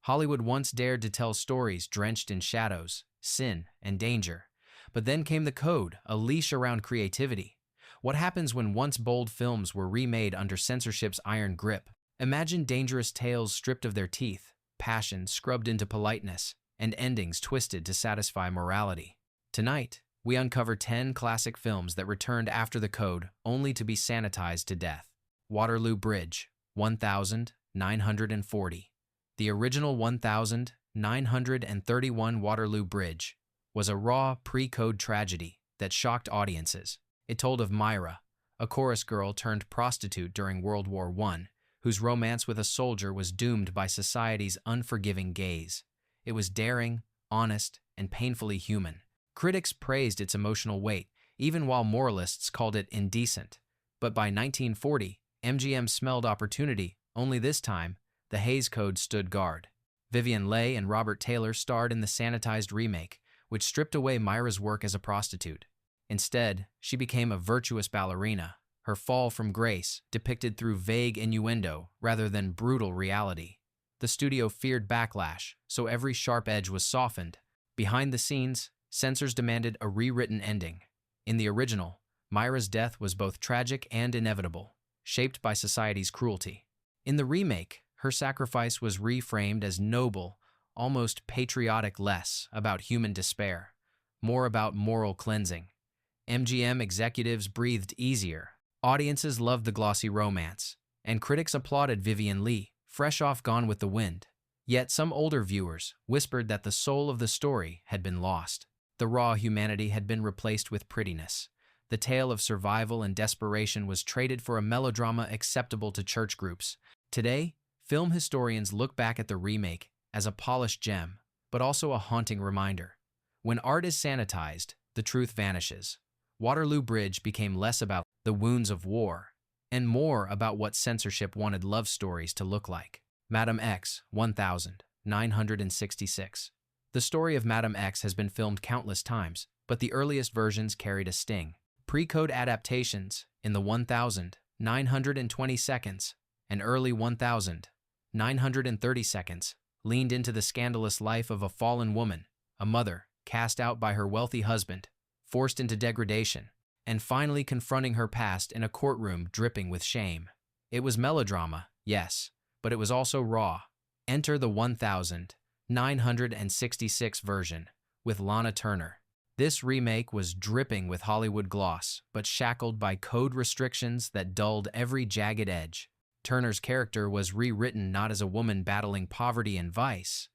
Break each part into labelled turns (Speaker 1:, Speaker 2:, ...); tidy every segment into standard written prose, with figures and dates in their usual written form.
Speaker 1: Hollywood once dared to tell stories drenched in shadows, sin, and danger. But then came the code, a leash around creativity. What happens when once bold films were remade under censorship's iron grip? Imagine dangerous tales stripped of their teeth, passion scrubbed into politeness, and endings twisted to satisfy morality. Tonight, we uncover 10 classic films that returned after the code only to be sanitized to death. Waterloo Bridge, 1940. The original 1931 Waterloo Bridge was a raw, pre-code tragedy that shocked audiences. It told of Myra, a chorus girl turned prostitute during World War I, whose romance with a soldier was doomed by society's unforgiving gaze. It was daring, honest, and painfully human. Critics praised its emotional weight, even while moralists called it indecent. But by 1940, MGM smelled opportunity. Only this time, the Hays Code stood guard. Vivien Leigh and Robert Taylor starred in the sanitized remake, which stripped away Myra's work as a prostitute. Instead, she became a virtuous ballerina, her fall from grace depicted through vague innuendo rather than brutal reality. The studio feared backlash, so every sharp edge was softened. Behind the scenes, censors demanded a rewritten ending. In the original, Myra's death was both tragic and inevitable, shaped by society's cruelty. In the remake, her sacrifice was reframed as noble, almost patriotic, less about human despair, more about moral cleansing. MGM executives breathed easier. Audiences loved the glossy romance, and critics applauded Vivien Leigh, fresh off Gone with the Wind. Yet some older viewers whispered that the soul of the story had been lost. The raw humanity had been replaced with prettiness. The tale of survival and desperation was traded for a melodrama acceptable to church groups. Today, film historians look back at the remake as a polished gem, but also a haunting reminder. When art is sanitized, the truth vanishes. Waterloo Bridge became less about the wounds of war and more about what censorship wanted love stories to look like. Madam X, 1966. The story of Madam X has been filmed countless times, but the earliest versions carried a sting. Pre-code adaptations in the 1920 seconds and early 1930 seconds leaned into the scandalous life of a fallen woman, a mother cast out by her wealthy husband, forced into degradation, and finally confronting her past in a courtroom dripping with shame. It was melodrama, yes, but it was also raw. Enter the 1966 version, with Lana Turner. This remake was dripping with Hollywood gloss, but shackled by code restrictions that dulled every jagged edge. Turner's character was rewritten not as a woman battling poverty and vice,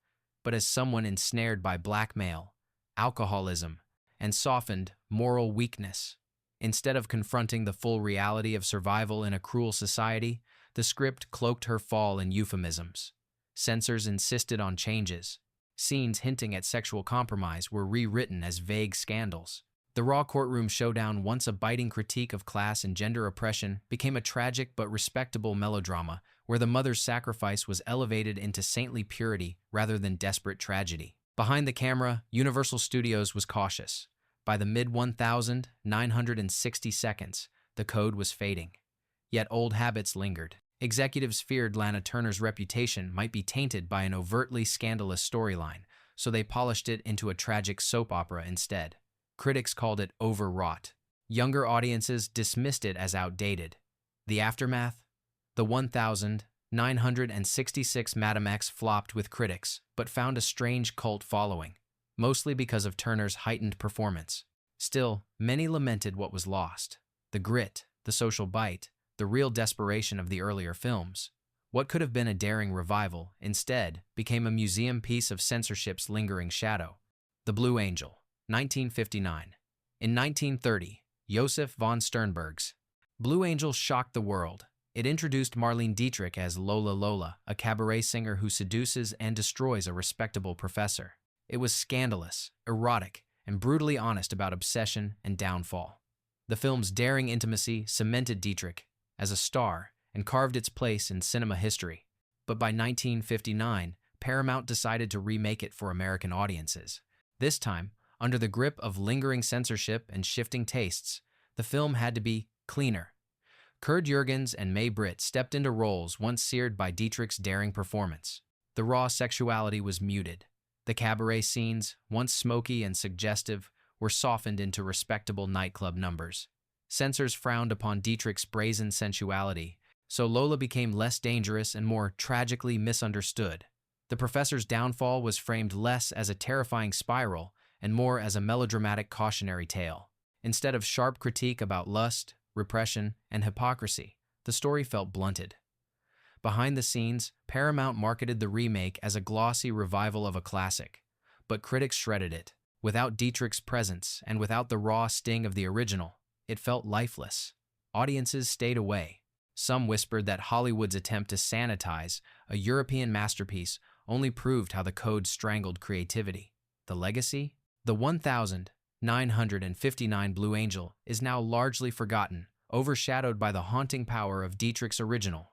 Speaker 1: but as someone ensnared by blackmail, alcoholism, and softened moral weakness. Instead of confronting the full reality of survival in a cruel society, the script cloaked her fall in euphemisms. Censors insisted on changes. Scenes hinting at sexual compromise were rewritten as vague scandals. The raw courtroom showdown, once a biting critique of class and gender oppression, became a tragic but respectable melodrama where the mother's sacrifice was elevated into saintly purity rather than desperate tragedy. Behind the camera, Universal Studios was cautious. By the mid-1960 seconds, the code was fading. Yet old habits lingered. Executives feared Lana Turner's reputation might be tainted by an overtly scandalous storyline, so they polished it into a tragic soap opera instead. Critics called it overwrought. Younger audiences dismissed it as outdated. The aftermath? The 1966 Madam X flopped with critics, but found a strange cult following, mostly because of Turner's heightened performance. Still, many lamented what was lost. The grit, the social bite, the real desperation of the earlier films. What could have been a daring revival, instead, became a museum piece of censorship's lingering shadow. The Blue Angel, 1959. In 1930, Josef von Sternberg's Blue Angel shocked the world. It introduced Marlene Dietrich as Lola Lola, a cabaret singer who seduces and destroys a respectable professor. It was scandalous, erotic, and brutally honest about obsession and downfall. The film's daring intimacy cemented Dietrich as a star and carved its place in cinema history. But by 1959, Paramount decided to remake it for American audiences. This time, under the grip of lingering censorship and shifting tastes, the film had to be cleaner. Kurt Jürgens and May Britt stepped into roles once seared by Dietrich's daring performance. The raw sexuality was muted. The cabaret scenes, once smoky and suggestive, were softened into respectable nightclub numbers. Censors frowned upon Dietrich's brazen sensuality, so Lola became less dangerous and more tragically misunderstood. The professor's downfall was framed less as a terrifying spiral and more as a melodramatic cautionary tale. Instead of sharp critique about lust, repression, and hypocrisy, the story felt blunted. Behind the scenes, Paramount marketed the remake as a glossy revival of a classic, but critics shredded it. Without Dietrich's presence and without the raw sting of the original, it felt lifeless. Audiences stayed away. Some whispered that Hollywood's attempt to sanitize a European masterpiece only proved how the code strangled creativity. The legacy? The 1959 Blue Angel is now largely forgotten, overshadowed by the haunting power of Dietrich's original.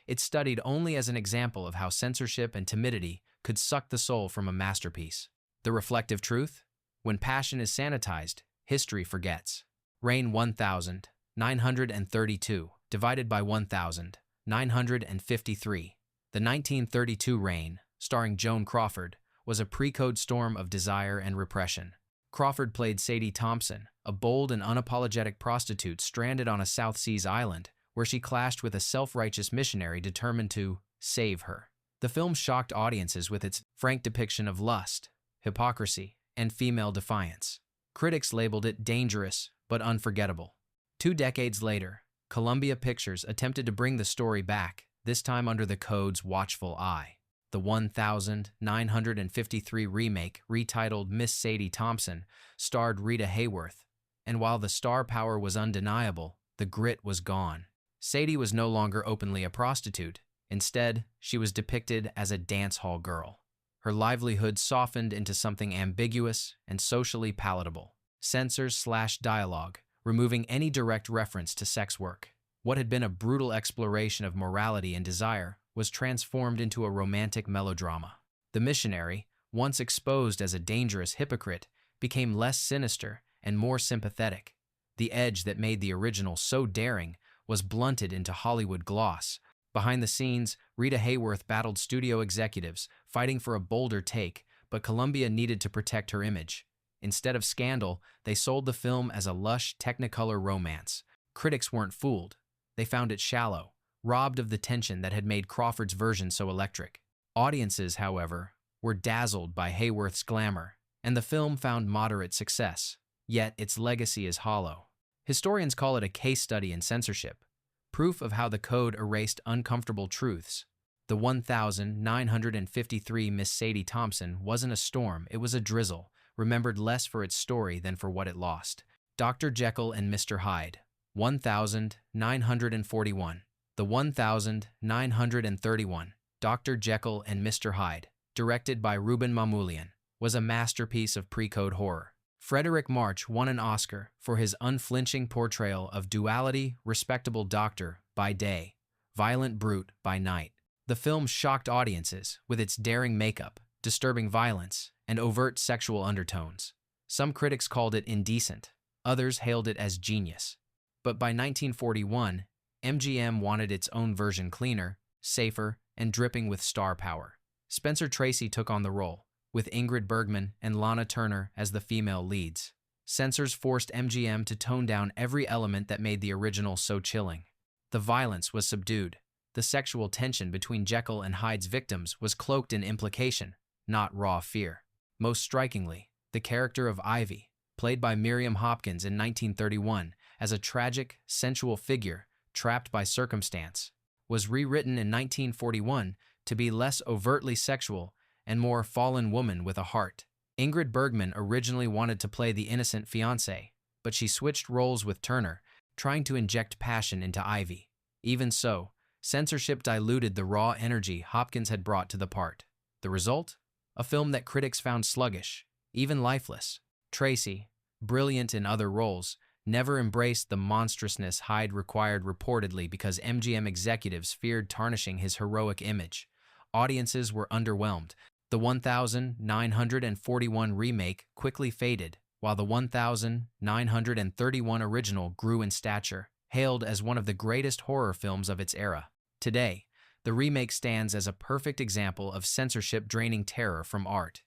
Speaker 1: It's studied only as an example of how censorship and timidity could suck the soul from a masterpiece. The reflective truth? When passion is sanitized, history forgets. Reign 1932, divided by 1953. The 1932 reign, starring Joan Crawford, was a pre-code storm of desire and repression. Crawford played Sadie Thompson, a bold and unapologetic prostitute stranded on a South Seas island, where she clashed with a self-righteous missionary determined to save her. The film shocked audiences with its frank depiction of lust, hypocrisy, and female defiance. Critics labeled it dangerous but unforgettable. 2 decades later, Columbia Pictures attempted to bring the story back, this time under the code's watchful eye. The 1953 remake, retitled Miss Sadie Thompson, starred Rita Hayworth, and while the star power was undeniable, the grit was gone. Sadie was no longer openly a prostitute. Instead, she was depicted as a dance hall girl. Her livelihood softened into something ambiguous and socially palatable. Censors slashed dialogue, removing any direct reference to sex work. What had been a brutal exploration of morality and desire was transformed into a romantic melodrama. The missionary, once exposed as a dangerous hypocrite, became less sinister and more sympathetic. The edge that made the original so daring was blunted into Hollywood gloss. Behind the scenes, Rita Hayworth battled studio executives, fighting for a bolder take, but Columbia needed to protect her image. Instead of scandal, they sold the film as a lush, technicolor romance. Critics weren't fooled. They found it shallow, robbed of the tension that had made Crawford's version so electric. Audiences, however, were dazzled by Hayworth's glamour, and the film found moderate success. Yet its legacy is hollow. Historians call it a case study in censorship, proof of how the code erased uncomfortable truths. The 1953 Miss Sadie Thompson wasn't a storm, it was a drizzle, remembered less for its story than for what it lost. Dr. Jekyll and Mr. Hyde, 1941. The 1931, Dr. Jekyll and Mr. Hyde, directed by Ruben Mamoulian, was a masterpiece of pre-code horror. Frederick March won an Oscar for his unflinching portrayal of duality, respectable doctor by day, violent brute by night. The film shocked audiences with its daring makeup, disturbing violence, and overt sexual undertones. Some critics called it indecent, others hailed it as genius. But by 1941, MGM wanted its own version cleaner, safer, and dripping with star power. Spencer Tracy took on the role, with Ingrid Bergman and Lana Turner as the female leads. Censors forced MGM to tone down every element that made the original so chilling. The violence was subdued. The sexual tension between Jekyll and Hyde's victims was cloaked in implication, not raw fear. Most strikingly, the character of Ivy, played by Miriam Hopkins in 1931 as a tragic, sensual figure trapped by circumstance, was rewritten in 1941 to be less overtly sexual and more fallen woman with a heart. Ingrid Bergman originally wanted to play the innocent fiancée, but she switched roles with Turner, trying to inject passion into Ivy. Even so, censorship diluted the raw energy Hopkins had brought to the part. The result? A film that critics found sluggish, even lifeless. Tracy, brilliant in other roles, never embraced the monstrousness Hyde required, reportedly because MGM executives feared tarnishing his heroic image. Audiences were underwhelmed. The 1941 remake quickly faded, while the 1931 original grew in stature, hailed as one of the greatest horror films of its era. Today, the remake stands as a perfect example of censorship draining terror from art.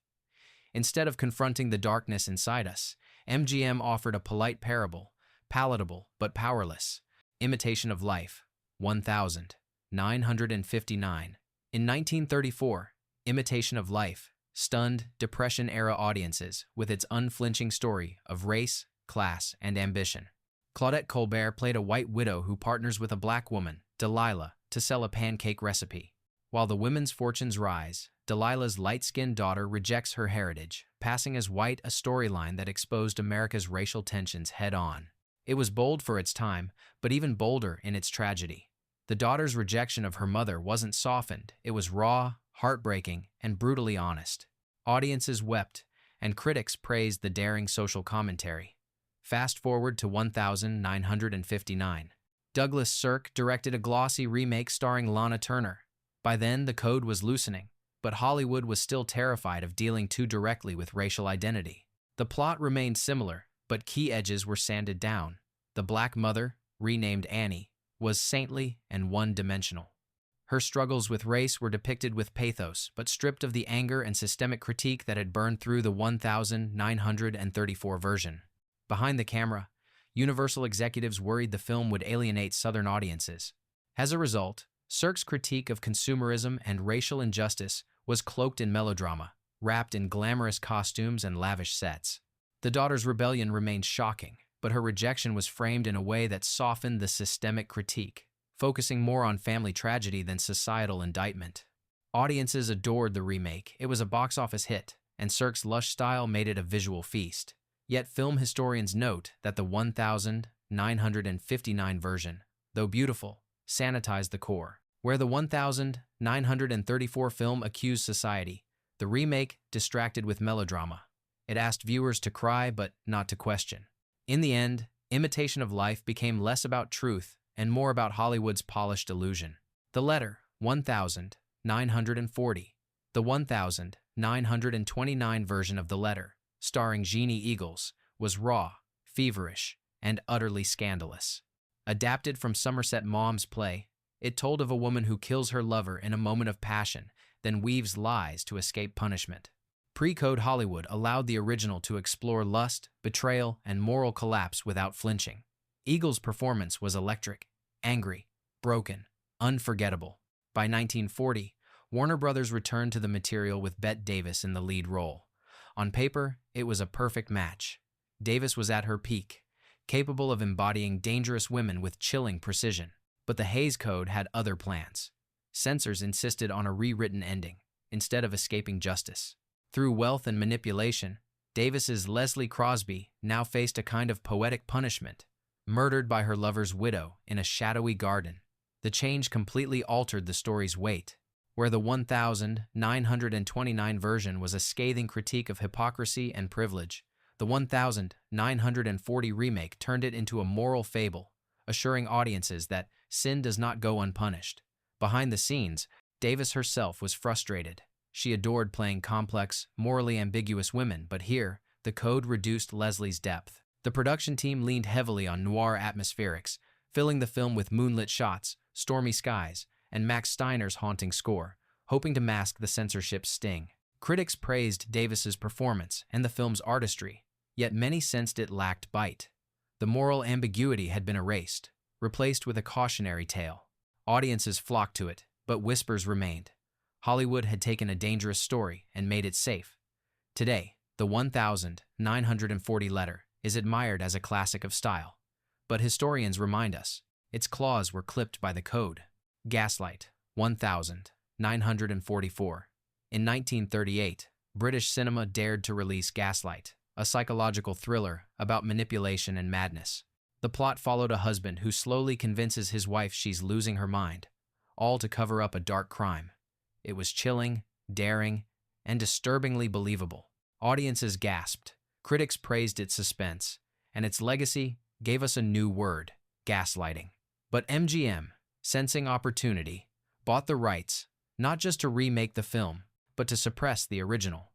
Speaker 1: Instead of confronting the darkness inside us, MGM offered a polite parable, palatable but powerless. Imitation of Life, 1959. In 1934, Imitation of Life stunned Depression-era audiences with its unflinching story of race, class, and ambition. Claudette Colbert played a white widow who partners with a black woman, Delilah, to sell a pancake recipe. While the women's fortunes rise, Delilah's light-skinned daughter rejects her heritage, passing as white, a storyline that exposed America's racial tensions head-on. It was bold for its time, but even bolder in its tragedy. The daughter's rejection of her mother wasn't softened, it was raw, heartbreaking, and brutally honest. Audiences wept, and critics praised the daring social commentary. Fast forward to 1959. Douglas Sirk directed a glossy remake starring Lana Turner. By then, the code was loosening, but Hollywood was still terrified of dealing too directly with racial identity. The plot remained similar, but key edges were sanded down. The black mother, renamed Annie, was saintly and one-dimensional. Her struggles with race were depicted with pathos, but stripped of the anger and systemic critique that had burned through the 1934 version. Behind the camera, Universal executives worried the film would alienate Southern audiences. As a result, Sirk's critique of consumerism and racial injustice was cloaked in melodrama, wrapped in glamorous costumes and lavish sets. The daughter's rebellion remained shocking, but her rejection was framed in a way that softened the systemic critique, focusing more on family tragedy than societal indictment. Audiences adored the remake. It was a box office hit, and Sirk's lush style made it a visual feast. Yet film historians note that the 1959 version, though beautiful, sanitized the core. Where the 1934 film accused society, the remake distracted with melodrama. It asked viewers to cry but not to question. In the end, Imitation of Life became less about truth and more about Hollywood's polished illusion. The letter, 1940. The 1929 version of the letter, starring Jeannie Eagles, was raw, feverish, and utterly scandalous. Adapted from Somerset Maugham's play, it told of a woman who kills her lover in a moment of passion, then weaves lies to escape punishment. Pre-code Hollywood allowed the original to explore lust, betrayal, and moral collapse without flinching. Eagles' performance was electric, angry, broken, unforgettable. By 1940, Warner Brothers returned to the material with Bette Davis in the lead role. On paper, it was a perfect match. Davis was at her peak, capable of embodying dangerous women with chilling precision. But the Hays Code had other plans. Censors insisted on a rewritten ending, instead of escaping justice. Through wealth and manipulation, Davis's Leslie Crosby now faced a kind of poetic punishment, murdered by her lover's widow in a shadowy garden. The change completely altered the story's weight. Where the 1929 version was a scathing critique of hypocrisy and privilege, the 1940 remake turned it into a moral fable, assuring audiences that sin does not go unpunished. Behind the scenes, Davis herself was frustrated. She adored playing complex, morally ambiguous women, but here, the code reduced Leslie's depth. The production team leaned heavily on noir atmospherics, filling the film with moonlit shots, stormy skies, and Max Steiner's haunting score, hoping to mask the censorship's sting. Critics praised Davis's performance and the film's artistry, yet many sensed it lacked bite. The moral ambiguity had been erased, replaced with a cautionary tale. Audiences flocked to it, but whispers remained. Hollywood had taken a dangerous story and made it safe. Today, the 1940 letter is admired as a classic of style, but historians remind us its claws were clipped by the code. Gaslight, 1944. In 1938, British cinema dared to release Gaslight, a psychological thriller about manipulation and madness. The plot followed a husband who slowly convinces his wife she's losing her mind, all to cover up a dark crime. It was chilling, daring, and disturbingly believable. Audiences gasped, critics praised its suspense, and its legacy gave us a new word, gaslighting. But MGM, sensing opportunity, bought the rights, not just to remake the film, but to suppress the original.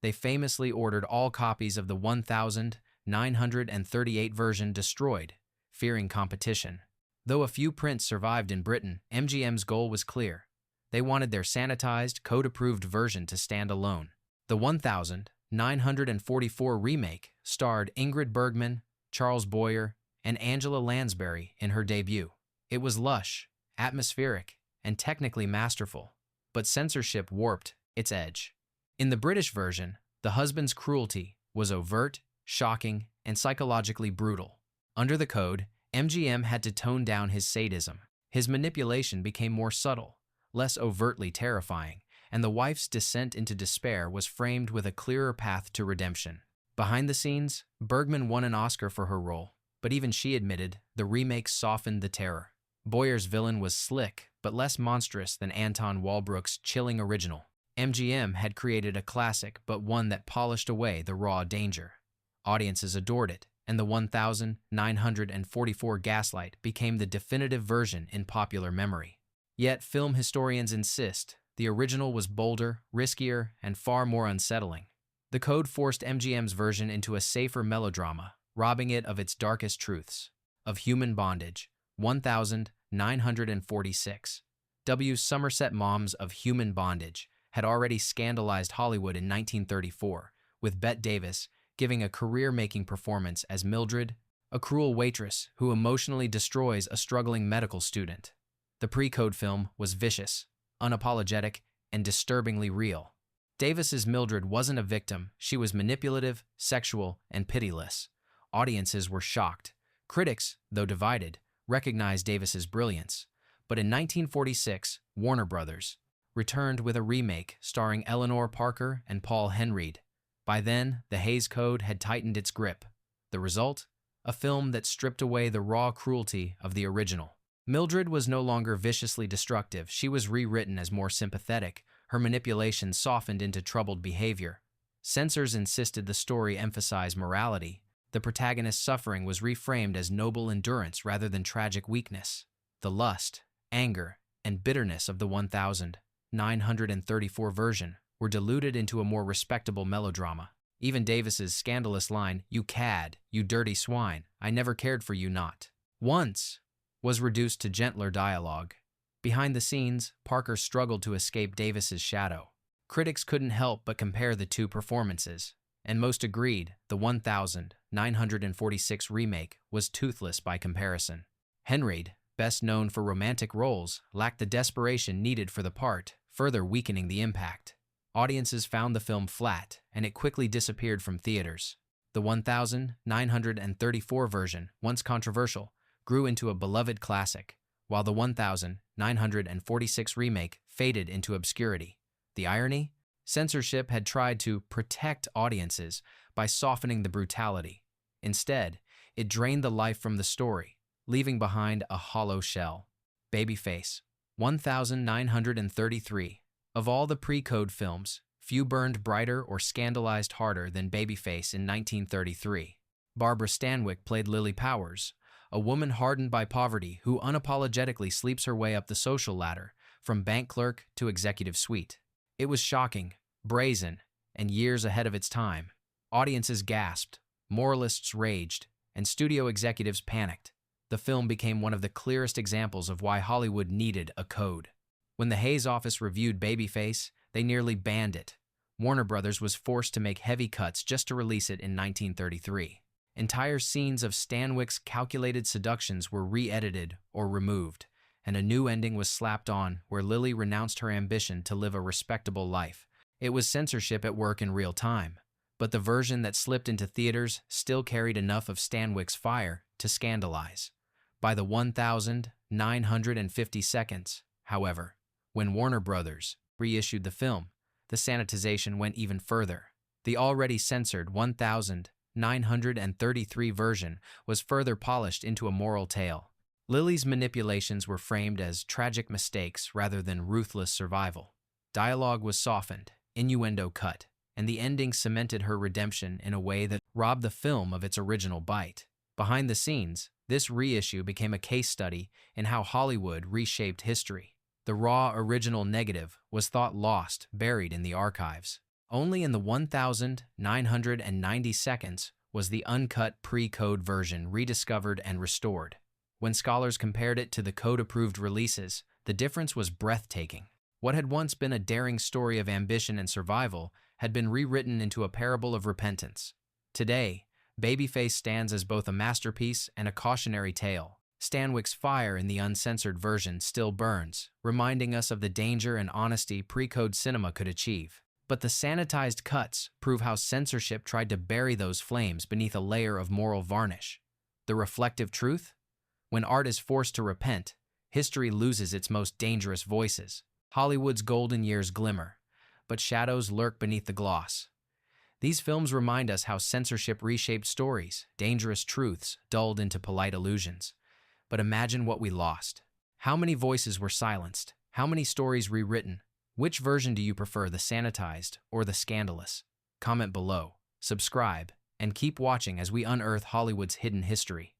Speaker 1: They famously ordered all copies of the 1938 version destroyed, fearing competition. Though a few prints survived in Britain, MGM's goal was clear: They wanted their sanitized, code-approved version to stand alone. The 1944 remake starred Ingrid Bergman, Charles Boyer, and Angela Lansbury in her debut. It was lush, atmospheric, and technically masterful, but censorship warped its edge. In the British version, the husband's cruelty was overt, shocking, and psychologically brutal. Under the code, MGM had to tone down his sadism. His manipulation became more subtle, less overtly terrifying, and the wife's descent into despair was framed with a clearer path to redemption. Behind the scenes, Bergman won an Oscar for her role, but even she admitted the remake softened the terror. Boyer's villain was slick, but less monstrous than Anton Walbrook's chilling original. MGM had created a classic, but one that polished away the raw danger. Audiences adored it, and the 1944 Gaslight became the definitive version in popular memory. Yet film historians insist the original was bolder, riskier, and far more unsettling. The code forced MGM's version into a safer melodrama, robbing it of its darkest truths. Of Human Bondage, 1946. W. Somerset Maugham of Human Bondage had already scandalized Hollywood in 1934, with Bette Davis giving a career-making performance as Mildred, a cruel waitress who emotionally destroys a struggling medical student. The pre-code film was vicious, unapologetic, and disturbingly real. Davis's Mildred wasn't a victim, she was manipulative, sexual, and pitiless. Audiences were shocked. Critics, though divided, recognized Davis's brilliance. But in 1946, Warner Brothers returned with a remake starring Eleanor Parker and Paul Henreid. By then, the Hays Code had tightened its grip. The result? A film that stripped away the raw cruelty of the original. Mildred was no longer viciously destructive, she was rewritten as more sympathetic, her manipulation softened into troubled behavior. Censors insisted the story emphasize morality. The protagonist's suffering was reframed as noble endurance rather than tragic weakness. The lust, anger, and bitterness of the 1934 version were diluted into a more respectable melodrama. Even Davis's scandalous line, "You cad, you dirty swine, I never cared for you not once," was reduced to gentler dialogue. Behind the scenes, Parker struggled to escape Davis's shadow. Critics couldn't help but compare the two performances, and most agreed the 1946 remake was toothless by comparison. Henreid, best known for romantic roles, lacked the desperation needed for the part, further weakening the impact. Audiences found the film flat, and it quickly disappeared from theaters. The 1934 version, once controversial, grew into a beloved classic, while the 1946 remake faded into obscurity. The irony? Censorship had tried to protect audiences by softening the brutality. Instead, it drained the life from the story, leaving behind a hollow shell. Babyface, 1933. Of all the pre-code films, few burned brighter or scandalized harder than Babyface in 1933. Barbara Stanwyck played Lily Powers, a woman hardened by poverty who unapologetically sleeps her way up the social ladder, from bank clerk to executive suite. It was shocking, brazen, and years ahead of its time. Audiences gasped, moralists raged, and studio executives panicked. The film became one of the clearest examples of why Hollywood needed a code. When the Hays office reviewed Babyface, they nearly banned it. Warner Brothers was forced to make heavy cuts just to release it in 1933. Entire scenes of Stanwyck's calculated seductions were re-edited or removed, and a new ending was slapped on where Lily renounced her ambition to live a respectable life. It was censorship at work in real time, but the version that slipped into theaters still carried enough of Stanwyck's fire to scandalize. By the 1950 seconds, however, when Warner Brothers reissued the film, the sanitization went even further. The already censored 1933 version was further polished into a moral tale. Lily's manipulations were framed as tragic mistakes rather than ruthless survival. Dialogue was softened, innuendo cut, and the ending cemented her redemption in a way that robbed the film of its original bite. Behind the scenes, this reissue became a case study in how Hollywood reshaped history. The raw original negative was thought lost, buried in the archives. Only in the 1990 seconds was the uncut pre-code version rediscovered and restored. When scholars compared it to the code-approved releases, the difference was breathtaking. What had once been a daring story of ambition and survival had been rewritten into a parable of repentance. Today, Babyface stands as both a masterpiece and a cautionary tale. Stanwyck's fire in the uncensored version still burns, reminding us of the danger and honesty pre-code cinema could achieve. But the sanitized cuts prove how censorship tried to bury those flames beneath a layer of moral varnish. The reflective truth? When art is forced to repent, history loses its most dangerous voices. Hollywood's golden years glimmer, but shadows lurk beneath the gloss. These films remind us how censorship reshaped stories, dangerous truths dulled into polite illusions. But imagine what we lost. How many voices were silenced? How many stories rewritten? Which version do you prefer, the sanitized or the scandalous? Comment below, subscribe, and keep watching as we unearth Hollywood's hidden history.